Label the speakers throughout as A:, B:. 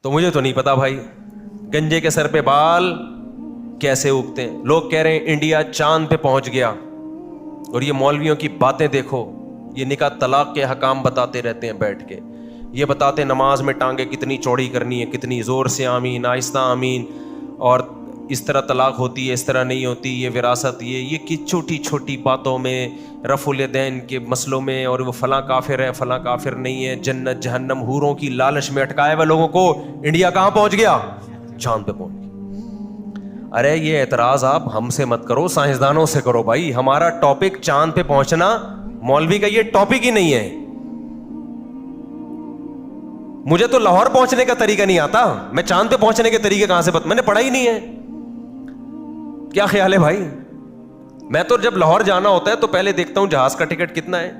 A: تو مجھے تو نہیں پتا بھائی گنجے کے سر پہ بال کیسے اگتے ہیں. لوگ کہہ رہے ہیں انڈیا چاند پہ پہنچ گیا, اور یہ مولویوں کی باتیں دیکھو, یہ نکاح طلاق کے حکام بتاتے رہتے ہیں بیٹھ کے, یہ بتاتے نماز میں ٹانگیں کتنی چوڑی کرنی ہے, کتنی زور سے آمین, آہستہ آمین, اور اس طرح طلاق ہوتی ہے, اس طرح نہیں ہوتی, یہ وراثت, یہ کہ چھوٹی چھوٹی باتوں میں, رفع الیدین کے مسئلوں میں, اور وہ فلاں کافر ہے فلاں کافر نہیں ہے, جنت جہنم حوروں کی لالچ میں اٹکائے ہوئے لوگوں کو انڈیا کہاں پہنچ گیا؟ چاند پہ پہنچ گیا. ارے یہ اعتراض آپ ہم سے مت کرو, سائنسدانوں سے کرو بھائی. ہمارا ٹاپک چاند پہ پہنچنا, مولوی کا یہ ٹاپک ہی نہیں ہے. مجھے تو لاہور پہنچنے کا طریقہ نہیں آتا, میں چاند پہ پہنچنے کے طریقے کہاں سے میں نے پڑھا ہی نہیں ہے. کیا خیال ہے بھائی؟ میں تو جب لاہور جانا ہوتا ہے تو پہلے دیکھتا ہوں جہاز کا ٹکٹ کتنا ہے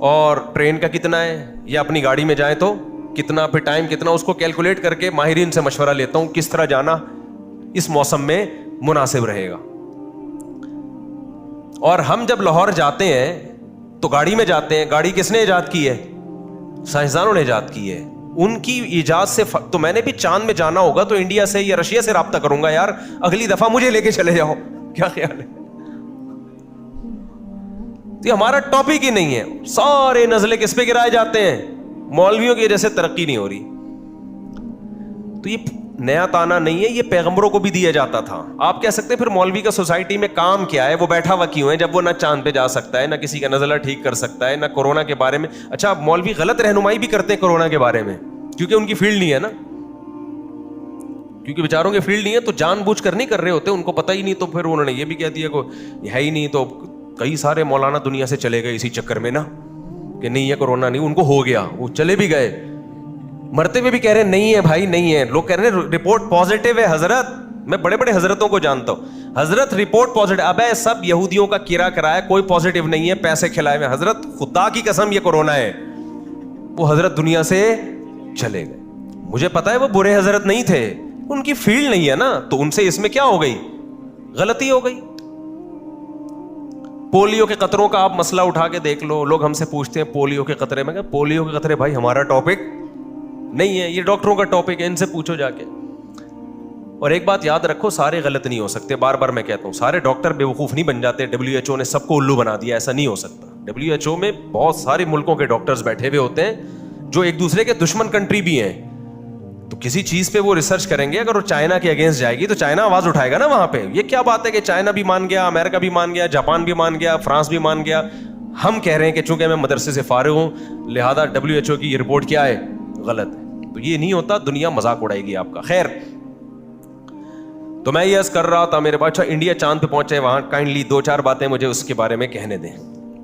A: اور ٹرین کا کتنا ہے, یا اپنی گاڑی میں جائیں تو کتنا, پھر ٹائم کتنا, اس کو کیلکولیٹ کر کے ماہرین سے مشورہ لیتا ہوں کس طرح جانا اس موسم میں مناسب رہے گا. اور ہم جب لاہور جاتے ہیں تو گاڑی میں جاتے ہیں. گاڑی کس نے ایجاد کی ہے؟ سائنسدانوں نے ایجاد کی ہے. ان کی ایجاد سے تو میں نے بھی چاند میں جانا ہوگا تو انڈیا سے یا رشیا سے رابطہ کروں گا, یار اگلی دفعہ مجھے لے کے چلے جاؤ. کیا خیال ہے؟ یہ ہمارا ٹاپک ہی نہیں ہے. سارے نزلے کس پہ گرائے جاتے ہیں؟ مولویوں کی وجہ سے ترقی نہیں ہو رہی. تو یہ نیا تانا نہیں ہے, یہ پیغمبروں کو بھی دیا جاتا تھا. آپ کہہ سکتے ہیں پھر مولوی کا سوسائٹی میں کام کیا ہے, وہ بیٹھا ہوا کیوں ہے جب وہ نہ چاند پہ جا سکتا ہے, نہ کسی کا نزلہ ٹھیک کر سکتا ہے, نہ کورونا کے بارے میں. اچھا مولوی غلط رہنمائی بھی کرتے ہیں کورونا کے بارے میں, کیونکہ ان کی فیلڈ نہیں ہے نا, کیونکہ بیچاروں کی فیلڈ نہیں ہے تو جان بوجھ کر نہیں کر رہے ہوتے, ان کو پتہ ہی نہیں. تو پھر انہوں نے یہ بھی کہہ دیا کہ یہ ہے ہی نہیں, تو کئی سارے مولانا دنیا سے چلے گئے اسی چکر میں نا کہ نہیں ہے کورونا نہیں, ان کو ہو گیا, وہ چلے بھی گئے. مرتے ہوئے بھی کہہ رہے ہیں نہیں ہے بھائی نہیں ہے. لوگ کہہ رہے ہیں رپورٹ پازیٹیو ہے. حضرت میں بڑے بڑے حضرتوں کو جانتا ہوں, حضرت رپورٹ پازیٹیو. اب ہے سب یہودیوں کا کرا کرایا, کوئی پازیٹیو نہیں ہے, پیسے کھلائے ہوئے. حضرت خدا کی قسم یہ کورونا ہے. وہ حضرت دنیا سے چلے گئے. مجھے پتا ہے وہ برے حضرت نہیں تھے, ان کی فیلڈ نہیں ہے نا, تو ان سے اس میں کیا ہو گئی, غلطی ہو گئی. پولیو کے قطروں کا آپ مسئلہ اٹھا کے دیکھ لو. لوگ ہم سے پوچھتے ہیں پولیو کے قطرے, میں کہ پولیو کے قطرے بھائی ہمارا ٹاپک نہیں ہے, یہ ڈاکٹروں کا ٹاپک ہے, ان سے پوچھو جا کے. اور ایک بات یاد رکھو, سارے غلط نہیں ہو سکتے. بار بار میں کہتا ہوں سارے ڈاکٹر بیوقوف نہیں بن جاتے. WHO نے سب کو الو بنا دیا, ایسا نہیں ہو سکتا. WHO میں بہت سارے ملکوں کے ڈاکٹرز بیٹھے ہوئے ہوتے ہیں جو ایک دوسرے کے دشمن کنٹری بھی ہیں. تو کسی چیز پہ وہ ریسرچ کریں گے, اگر وہ چائنا کے اگینسٹ جائے گی تو چائنا آواز اٹھائے گا نا وہاں پہ. یہ کیا بات ہے کہ چائنا بھی مان گیا, امریکہ بھی مان گیا, جاپان بھی مان گیا, فرانس بھی مان گیا. ہم کہہ رہے ہیں کہ چونکہ میں مدرسے سے فارغ ہوں لہذا WHO کی یہ رپورٹ کیا ہے, غلط ہے. تو یہ نہیں ہوتا, دنیا مذاق اڑائے گی آپ کا. خیر, تو میں یہ عرض کر رہا تھا میرے بادشاہ انڈیا چاند پہ پہنچے, وہاں کائنڈلی 2-4 باتیں مجھے اس کے بارے میں کہنے دیں,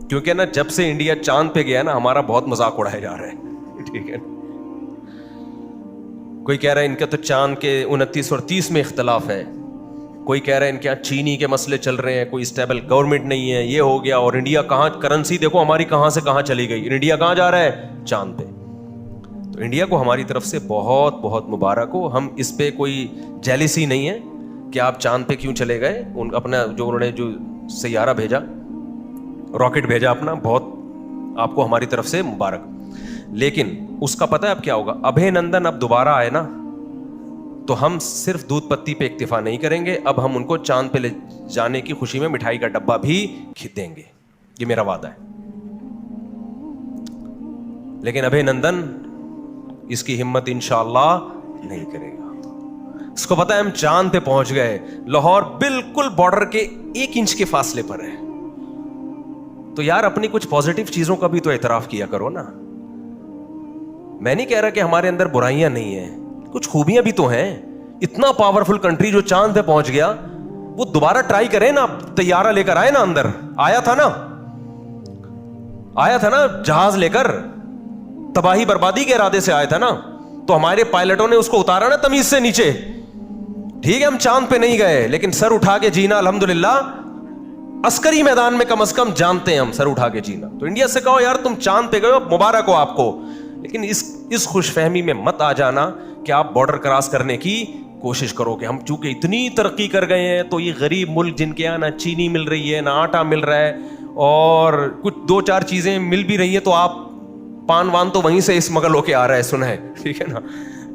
A: کیونکہ نا جب سے انڈیا چاند پہ گیا نا ہمارا بہت مذاق اڑایا جا رہا ہے. ٹھیک ہے, کوئی کہہ رہا ہے ان کا تو چاند کے 29 اور 30 میں اختلاف ہے, کوئی کہہ رہا ہے ان کے یہاں چینی کے مسئلے چل رہے ہیں, کوئی اسٹیبل گورنمنٹ نہیں ہے, یہ ہو گیا. اور انڈیا کہاں, کرنسی دیکھو ہماری کہاں سے کہاں چلی گئی, انڈیا کہاں جا رہا ہے, چاند پہ. تو انڈیا کو ہماری طرف سے بہت بہت مبارک ہو. ہم اس پہ کوئی جیلسی نہیں ہے کہ آپ چاند پہ کیوں چلے گئے. ان اپنا جو انہوں نے جو سیارہ بھیجا, راکٹ بھیجا اپنا, بہت آپ کو ہماری طرف سے مبارک. لیکن اس کا پتہ ہے اب کیا ہوگا, ابھے نندن اب دوبارہ آئے نا تو ہم صرف دودھ پتی پہ اکتفا نہیں کریں گے, اب ہم ان کو چاند پہ لے جانے کی خوشی میں مٹھائی کا ڈبہ بھی دیں گے. یہ میرا وعدہ ہے. لیکن ابھے نندن اس کی ہمت انشاءاللہ نہیں کرے گا. اس کو پتا ہے ہم چاند پہ پہنچ گئے, لاہور بالکل بارڈر کے 1 انچ کے فاصلے پر ہے. تو یار اپنی کچھ پازیٹیو چیزوں کا بھی تو اعتراف کیا کرو نا. میں نہیں کہہ رہا کہ ہمارے اندر برائیاں نہیں ہیں, کچھ خوبیاں بھی تو ہیں. اتنا پاورفل کنٹری جو چاند پہ پہنچ گیا, وہ دوبارہ ٹرائی کرے نا, طیارہ لے کر آئے نا, اندر آیا تھا نا جہاز لے کر, تباہی بربادی کے ارادے سے آیا تھا نا, تو ہمارے پائلٹوں نے اس کو اتارا نا تمیز سے نیچے. ٹھیک ہے ہم چاند پہ نہیں گئے, لیکن سر اٹھا کے جینا الحمدللہ عسکری میدان میں کم از کم جانتے ہیں ہم سر اٹھا کے جینا. تو انڈیا سے کہو یار تم چاند پہ گئے ہو, مبارک ہو آپ کو, لیکن اس خوش فہمی میں مت آ جانا کہ آپ بارڈر کراس کرنے کی کوشش کرو کہ ہم چونکہ اتنی ترقی کر گئے ہیں تو یہ غریب ملک جن کے یہاں نہ چینی مل رہی ہے, نہ آٹا مل رہا ہے, اور کچھ 2-4 چیزیں مل بھی رہی ہیں, تو آپ پان وان تو وہیں سے اسمگل ہو کے آ رہا ہے, سنا ہے, ٹھیک ہے نا.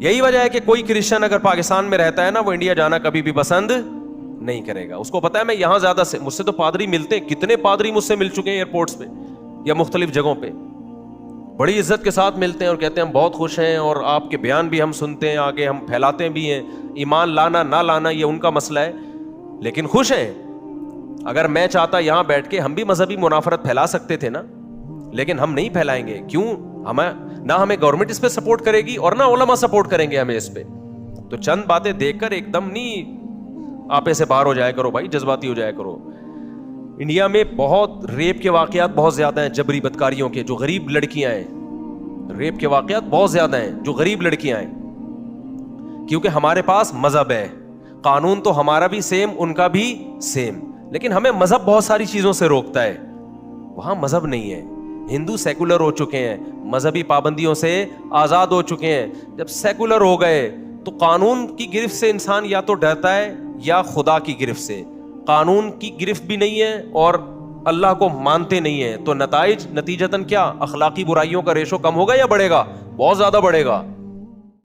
A: یہی وجہ ہے کہ کوئی کرسچن اگر پاکستان میں رہتا ہے نا، وہ انڈیا جانا کبھی بھی پسند نہیں کرے گا. اس کو پتا ہے میں یہاں زیادہ سے، مجھ سے تو پادری ملتے ہیں، کتنے پادری مجھ سے مل چکے ہیں ایئرپورٹس پہ یا مختلف جگہوں پہ، بڑی عزت کے ساتھ ملتے ہیں اور کہتے ہیں ہم بہت خوش ہیں اور آپ کے بیان بھی ہم سنتے ہیں، آگے ہم پھیلاتے بھی ہیں. ایمان لانا نہ لانا یہ ان کا مسئلہ ہے، لیکن خوش ہیں. اگر میں چاہتا یہاں بیٹھ کے ہم بھی مذہبی منافرت پھیلا سکتے تھے نا، لیکن ہم نہیں پھیلائیں گے. کیوں؟ نہ ہمیں گورنمنٹ اس پہ سپورٹ کرے گی اور نہ علماء سپورٹ کریں گے ہمیں اس پہ. تو چند باتیں دیکھ کر ایک دم نہیں آپے سے باہر ہو جایا کرو بھائی، جذباتی ہو جایا کرو. انڈیا میں بہت ریپ کے واقعات بہت زیادہ ہیں، جبری بدکاریوں کے، جو غریب لڑکیاں ہیں. ریپ کے واقعات بہت زیادہ ہیں جو غریب لڑکیاں ہیں، کیونکہ ہمارے پاس مذہب ہے. قانون تو ہمارا بھی سیم، ان کا بھی سیم، لیکن ہمیں مذہب بہت ساری چیزوں سے روکتا ہے. وہاں مذہب نہیں ہے. ہندو سیکولر ہو چکے ہیں، مذہبی پابندیوں سے آزاد ہو چکے ہیں. جب سیکولر ہو گئے تو قانون کی گرفت سے انسان یا تو ڈرتا ہے یا خدا کی گرفت سے. قانون کی گرفت بھی نہیں ہے اور اللہ کو مانتے نہیں ہیں، تو نتیجتاً کیا؟ اخلاقی برائیوں کا ریشو کم ہوگا یا بڑھے گا؟ بہت زیادہ بڑھے گا.